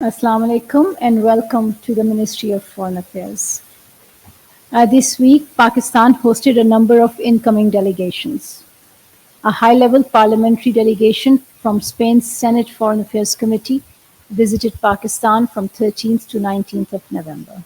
Assalamu alaikum and welcome to the Ministry of Foreign Affairs. This week, Pakistan hosted a number of incoming delegations. A high-level parliamentary delegation from Spain's Senate Foreign Affairs Committee visited Pakistan from 13th to 19th of November.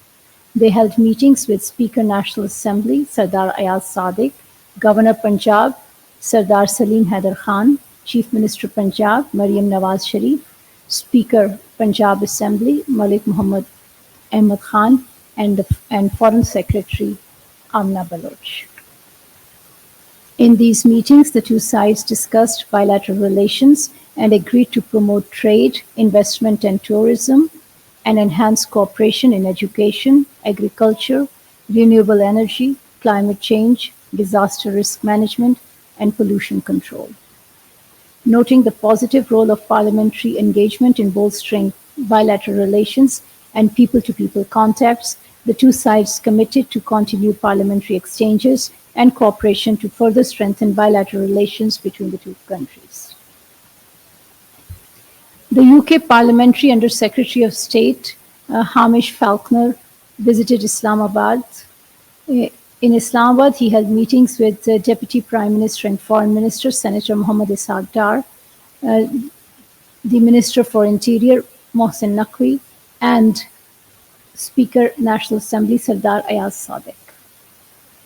They held meetings with Speaker National Assembly Sardar Ayaz Sadiq, Governor Punjab Sardar Salim Haider Khan, Chief Minister Punjab Maryam Nawaz Sharif, Speaker Punjab Assembly Malik Muhammad Ahmad Khan, and Foreign Secretary Amna Baloch. In these meetings, the two sides discussed bilateral relations and agreed to promote trade, investment and tourism, and enhance cooperation in education, agriculture, renewable energy, climate change, disaster risk management, and pollution control. Noting the positive role of parliamentary engagement in bolstering bilateral relations and people-to-people contacts, the two sides committed to continue parliamentary exchanges and cooperation to further strengthen bilateral relations between the two countries. The UK Parliamentary Under Secretary of State Hamish Falconer visited Islamabad. In Islamabad, he held meetings with Deputy Prime Minister and Foreign Minister Senator Mohammad Ishaq Dar, the Minister for Interior Mohsen Naqvi, and Speaker National Assembly Sardar Ayaz Sadiq.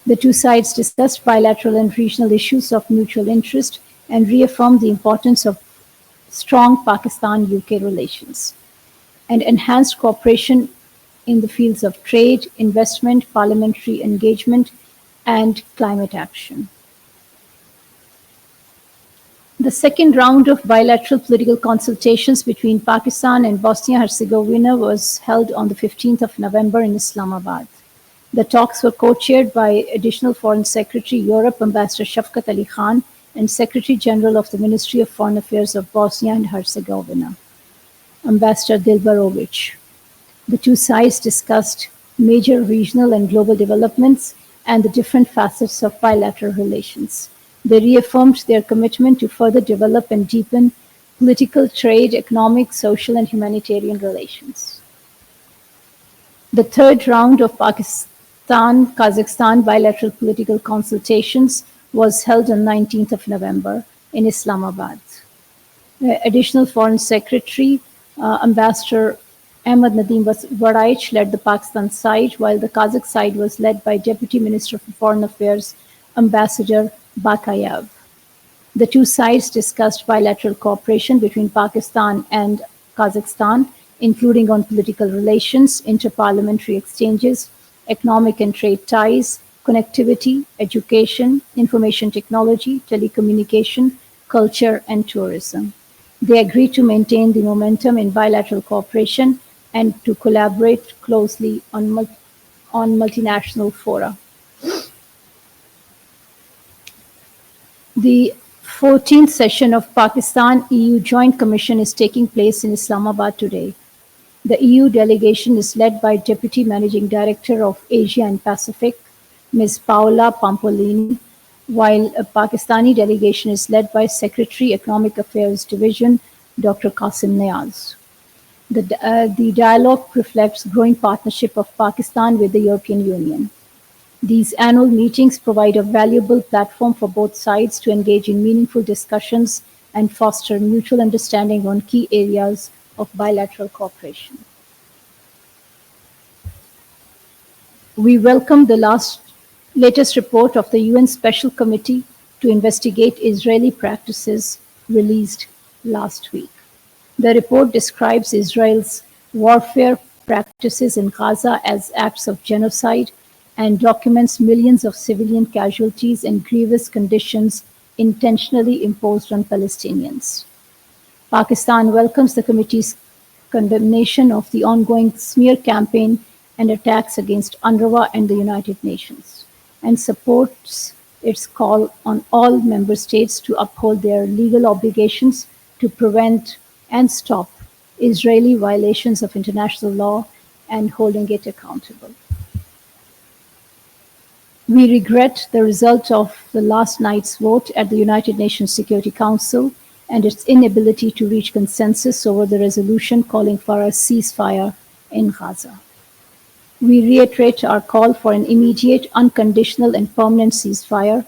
The two sides discussed bilateral and regional issues of mutual interest and reaffirmed the importance of strong Pakistan-UK relations and enhanced cooperation in the fields of trade, investment, parliamentary engagement, and climate action. The second round of bilateral political consultations between Pakistan and Bosnia-Herzegovina was held on the 15th of November in Islamabad. The talks were co-chaired by Additional Foreign Secretary Europe Ambassador Shafkat Ali Khan and Secretary General of the Ministry of Foreign Affairs of Bosnia and Herzegovina, Ambassador Dilbarovic. The two sides discussed major regional and global developments and the different facets of bilateral relations. They reaffirmed their commitment to further develop and deepen political, trade, economic, social, and humanitarian relations. The third round of Pakistan-Kazakhstan bilateral political consultations was held on 19th of November in Islamabad. Additional Foreign Secretary Ambassador Ahmad Nadeem Varaich led the Pakistan side, while the Kazakh side was led by Deputy Minister for Foreign Affairs Ambassador Bakayev. The two sides discussed bilateral cooperation between Pakistan and Kazakhstan, including on political relations, interparliamentary exchanges, economic and trade ties, connectivity, education, information technology, telecommunication, culture, and tourism. They agreed to maintain the momentum in bilateral cooperation and to collaborate closely on multinational fora. The 14th session of Pakistan-EU Joint Commission is taking place in Islamabad today. The EU delegation is led by Deputy Managing Director of Asia and Pacific, Ms. Paola Pampolini, while a Pakistani delegation is led by Secretary Economic Affairs Division, Dr. Qasim Niaz. The dialogue reflects growing partnership of Pakistan with the European Union. These annual meetings provide a valuable platform for both sides to engage in meaningful discussions and foster mutual understanding on key areas of bilateral cooperation. We welcome the latest report of the UN Special Committee to investigate Israeli practices released last week. The report describes Israel's warfare practices in Gaza as acts of genocide and documents millions of civilian casualties and grievous conditions intentionally imposed on Palestinians. Pakistan welcomes the committee's condemnation of the ongoing smear campaign and attacks against UNRWA and the United Nations, and supports its call on all member states to uphold their legal obligations to prevent and stop Israeli violations of international law and holding it accountable. We regret the result of the last night's vote at the United Nations Security Council and its inability to reach consensus over the resolution calling for a ceasefire in Gaza. We reiterate our call for an immediate, unconditional, and permanent ceasefire,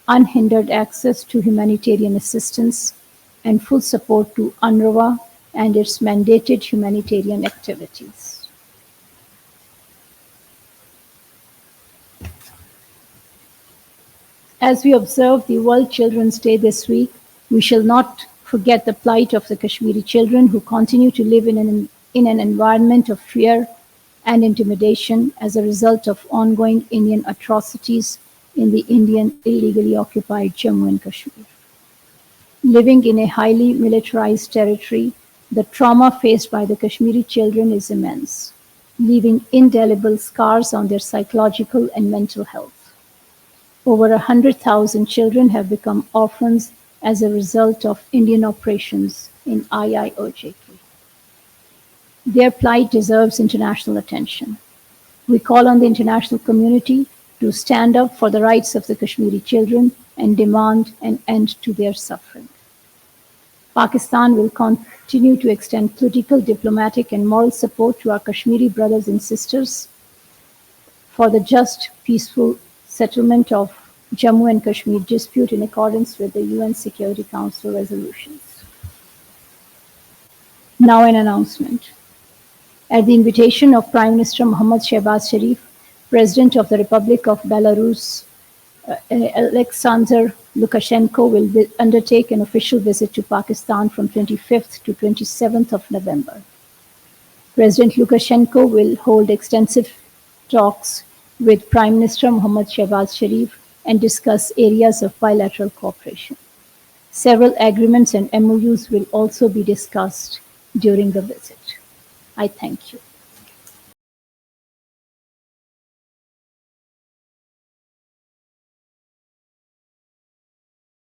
unhindered access to humanitarian assistance, and full support to UNRWA and its mandated humanitarian activities. As we observe the World Children's Day this week, we shall not forget the plight of the Kashmiri children who continue to live in an environment of fear and intimidation as a result of ongoing Indian atrocities in the Indian illegally occupied Jammu and Kashmir. Living in a highly militarized territory, the trauma faced by the Kashmiri children is immense, leaving indelible scars on their psychological and mental health. Over 100,000 children have become orphans as a result of Indian operations in IIOJK. Their plight deserves international attention. We call on the international community to stand up for the rights of the Kashmiri children and demand an end to their suffering. Pakistan will continue to extend political, diplomatic, and moral support to our Kashmiri brothers and sisters for the just, peaceful settlement of Jammu and Kashmir dispute in accordance with the UN Security Council resolutions. Now an announcement. At the invitation of Prime Minister Mohammad Shehbaz Sharif, President of the Republic of Belarus, Alexander Lukashenko will undertake an official visit to Pakistan from 25th to 27th of November. President Lukashenko will hold extensive talks with Prime Minister Mohammad Shehbaz Sharif and discuss areas of bilateral cooperation. Several agreements and MOUs will also be discussed during the visit. I thank you.